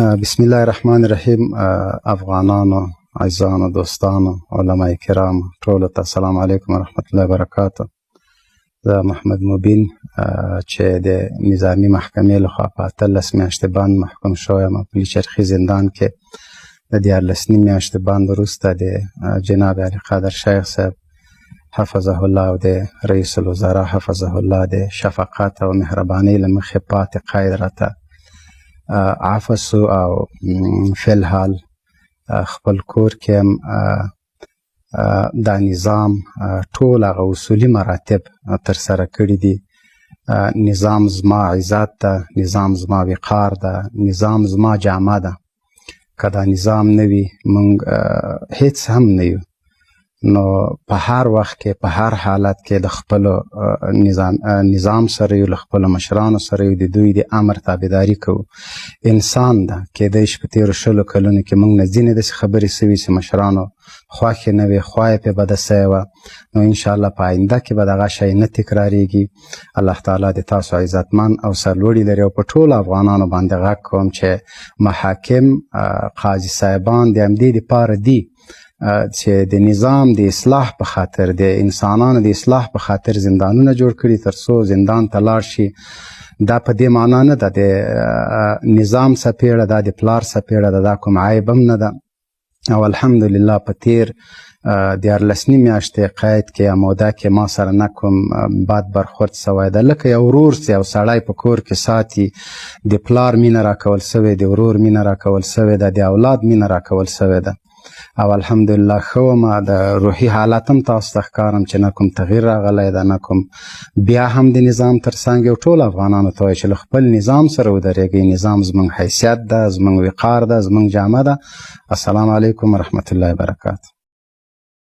بسم الله الرحمن الرحیم. افغانانو، عزیزانو، دوستانو، علماء کرام ټولو ته السلام علیکم ورحمت الله وبرکاته. زه محمد مبین چې د نظامی محکمې لخوا په 18 میاشتې باندې محکوم شوی یم په چرخي زندان کې. د 14 میاشتې باندې وروسته د جناب علي قادر شیخ صاحب حفظه الله او د رئیس الوزرا حفظه الله د شفقت او مهربانۍ له مخې پاتې قید راته عفو او فی الحال خپل کور کې هم دا نظام ټول هغه اصولي مراتب تر سره کړي دي. نظام زما عزت ده، نظام زما وقار ده، نظام زما جامه ده. که دا نظام نه وي موږ هیڅ هم نه یو. نو په هر وخت کې په هر حالت کې د خپلو نظام سره یو، له خپلو مشرانو سره یو، د دوی د امر تابعداري کوو. انسان ده، کیدای شي په تېرو 20 کلونو کې موږ نه ځینې داسې خبرې سوي چې مشرانو خوښې نه وي، خوا یې پرې بده سوې وه. نو انشاءالله په آینده کې به دغه شی نه تکراریږي. الله تعالی د تاسو عزتمن او سرلوړي لري. او په ټولو افغانانو باندې غږ کوم چې محاکم، قاضي صاحبان د همدې دپاره دي چې د نظام د اصلاح په خاطر، د انسانانو د اصلاح په خاطر زندانونه جوړ کړي تر څو زندان ته لاړ شي. دا په دې معنا نه ده د نظام څپېړه ده، د پلار څپېړه ده، دا کوم عیب هم نه ده. او الحمدلله په تېر 14 میاشتې قید کې یا موده کې ما سره نه کوم بد برخورد سوی ده. لکه یو ورور چې یو سړی په کور کې ساتي، د پلار مینه راکول سوې، د ورور مینه راکول سوې ده، د اولاد مینه راکول سوې ده. او الحمدلله ښه ومه. د روحي حالت هم تاسو ته ښکارم چې نه کوم تغییر راغلی ده، نه کوم بیا هم د نظام تر څنګ. یو ټول افغانانو ته وایي چې له خپل نظام سره ودرېږئ. نظام زموږ حیثیت ده، زموږ وقار ده، زموږ جامه ده. السلام علیکم ورحمت الله وبرکاته.